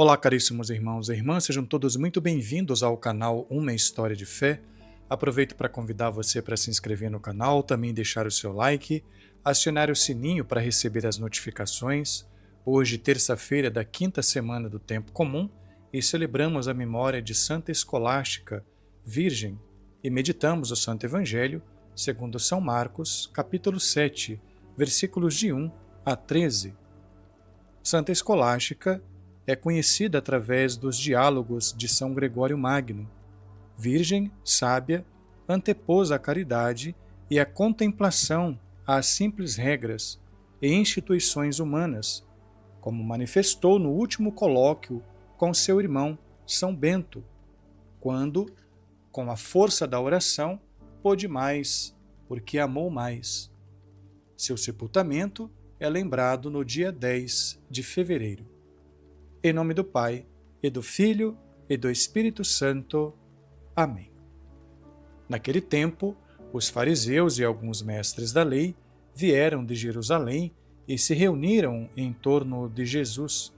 Olá, caríssimos irmãos e irmãs, sejam todos muito bem-vindos ao canal Uma História de Fé. Aproveito para convidar você para se inscrever no canal, também deixar o seu like, acionar o sininho para receber as notificações. Hoje, terça-feira da quinta semana do Tempo Comum, e celebramos a memória de Santa Escolástica, Virgem, e meditamos o Santo Evangelho segundo São Marcos, capítulo 7, versículos de 1 a 13. Santa Escolástica é conhecida através dos diálogos de São Gregório Magno. Virgem, sábia, antepôs a caridade e a contemplação às simples regras e instituições humanas, como manifestou no último colóquio com seu irmão São Bento, quando, com a força da oração, pôde mais, porque amou mais. Seu sepultamento é lembrado no dia 10 de fevereiro. Em nome do Pai, e do Filho, e do Espírito Santo. Amém. Naquele tempo, os fariseus e alguns mestres da lei vieram de Jerusalém e se reuniram em torno de Jesus.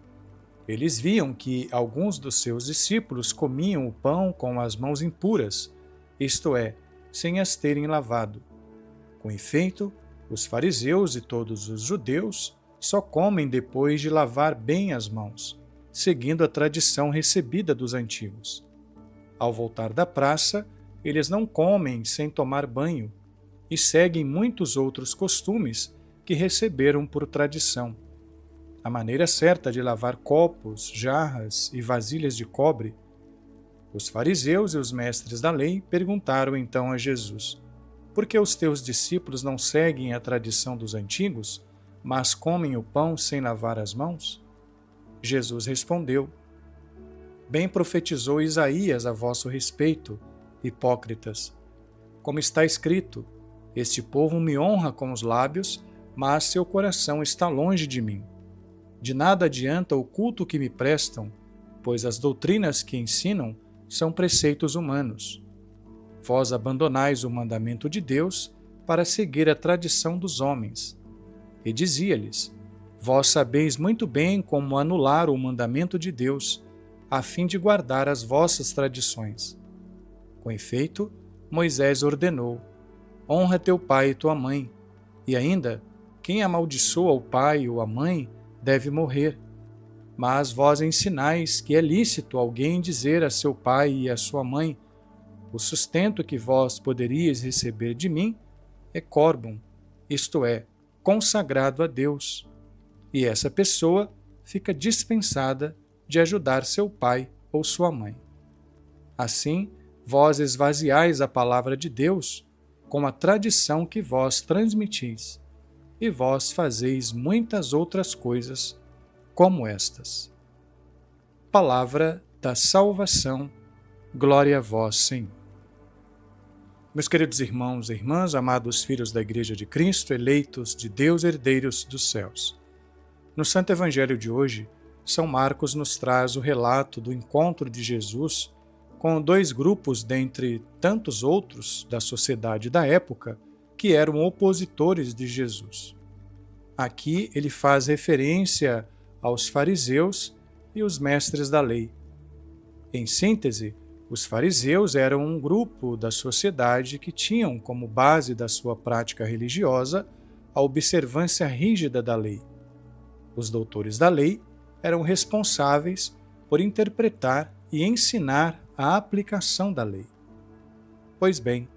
Eles viam que alguns dos seus discípulos comiam o pão com as mãos impuras, isto é, sem as terem lavado. Com efeito, os fariseus e todos os judeus só comem depois de lavar bem as mãos, seguindo a tradição recebida dos antigos. Ao voltar da praça, eles não comem sem tomar banho e seguem muitos outros costumes que receberam por tradição. A maneira certa de lavar copos, jarras e vasilhas de cobre. Os fariseus e os mestres da lei perguntaram então a Jesus: por que os teus discípulos não seguem a tradição dos antigos, mas comem o pão sem lavar as mãos? Jesus respondeu: bem profetizou Isaías a vosso respeito, hipócritas. Como está escrito: este povo me honra com os lábios, mas seu coração está longe de mim. De nada adianta o culto que me prestam, pois as doutrinas que ensinam são preceitos humanos. Vós abandonais o mandamento de Deus para seguir a tradição dos homens. E dizia-lhes: vós sabeis muito bem como anular o mandamento de Deus, a fim de guardar as vossas tradições. Com efeito, Moisés ordenou: honra teu pai e tua mãe, e ainda, quem amaldiçoa o pai ou a mãe deve morrer. Mas vós ensinais que é lícito alguém dizer a seu pai e a sua mãe: o sustento que vós poderíeis receber de mim é corbum, isto é, consagrado a Deus. E essa pessoa fica dispensada de ajudar seu pai ou sua mãe. Assim, vós esvaziais a palavra de Deus com a tradição que vós transmitis, e vós fazeis muitas outras coisas como estas. Palavra da salvação, glória a vós, Senhor. Meus queridos irmãos e irmãs, amados filhos da Igreja de Cristo, eleitos de Deus, herdeiros dos céus. No Santo Evangelho de hoje, São Marcos nos traz o relato do encontro de Jesus com dois grupos dentre tantos outros da sociedade da época que eram opositores de Jesus. Aqui ele faz referência aos fariseus e os mestres da lei. Em síntese, os fariseus eram um grupo da sociedade que tinham como base da sua prática religiosa a observância rígida da lei. Os doutores da lei eram responsáveis por interpretar e ensinar a aplicação da lei. Pois bem,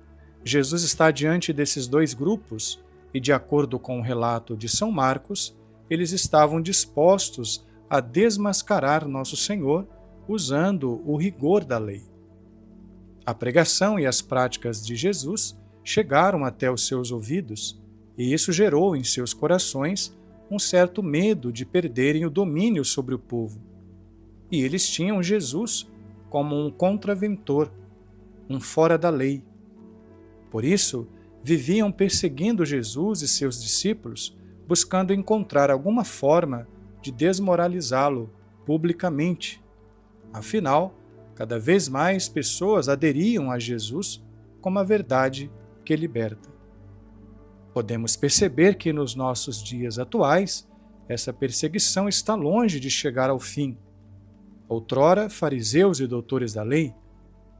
Jesus está diante desses dois grupos e, de acordo com o relato de São Marcos, eles estavam dispostos a desmascarar Nosso Senhor usando o rigor da lei. A pregação e as práticas de Jesus chegaram até os seus ouvidos, e isso gerou em seus corações um certo medo de perderem o domínio sobre o povo. E eles tinham Jesus como um contraventor, um fora da lei. Por isso, viviam perseguindo Jesus e seus discípulos, buscando encontrar alguma forma de desmoralizá-lo publicamente. Afinal, cada vez mais pessoas aderiam a Jesus como a verdade que liberta. Podemos perceber que nos nossos dias atuais, essa perseguição está longe de chegar ao fim. Outrora, fariseus e doutores da lei,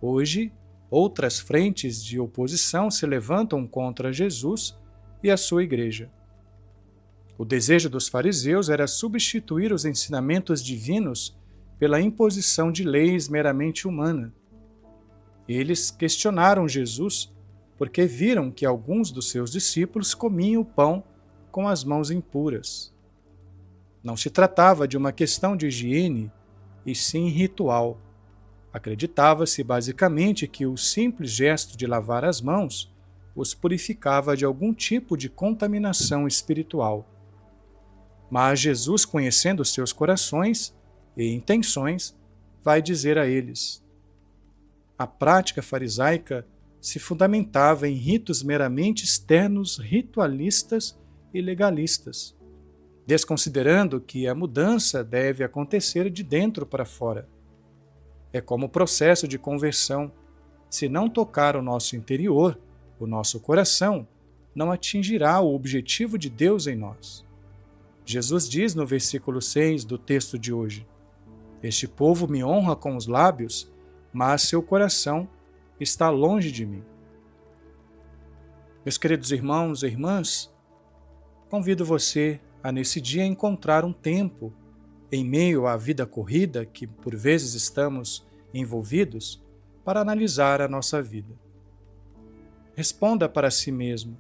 hoje, outras frentes de oposição se levantam contra Jesus e a sua igreja. O desejo dos fariseus era substituir os ensinamentos divinos pela imposição de leis meramente humanas. Eles questionaram Jesus porque viram que alguns dos seus discípulos comiam o pão com as mãos impuras. Não se tratava de uma questão de higiene, e sim ritual. Acreditava-se basicamente que o simples gesto de lavar as mãos os purificava de algum tipo de contaminação espiritual. Mas Jesus, conhecendo seus corações e intenções, vai dizer a eles: a prática farisaica se fundamentava em ritos meramente externos, ritualistas e legalistas, desconsiderando que a mudança deve acontecer de dentro para fora. É como o processo de conversão. Se não tocar o nosso interior, o nosso coração, não atingirá o objetivo de Deus em nós. Jesus diz no versículo 6 do texto de hoje: este povo me honra com os lábios, mas seu coração está longe de mim. Meus queridos irmãos e irmãs, convido você a nesse dia encontrar um tempo, em meio à vida corrida que por vezes estamos envolvidos, para analisar a nossa vida. Responda para si mesmo,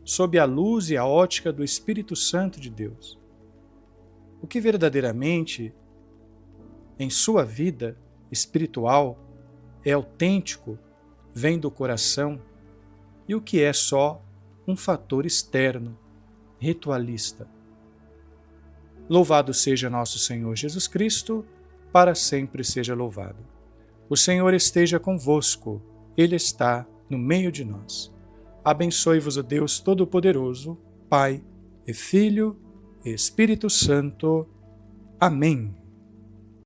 sob a luz e a ótica do Espírito Santo de Deus. O que verdadeiramente, em sua vida espiritual, é autêntico, vem do coração, e o que é só um fator externo, ritualista. Louvado seja nosso Senhor Jesus Cristo, para sempre seja louvado. O Senhor esteja convosco, Ele está no meio de nós. Abençoe-vos o Deus Todo-Poderoso, Pai e Filho e Espírito Santo. Amém.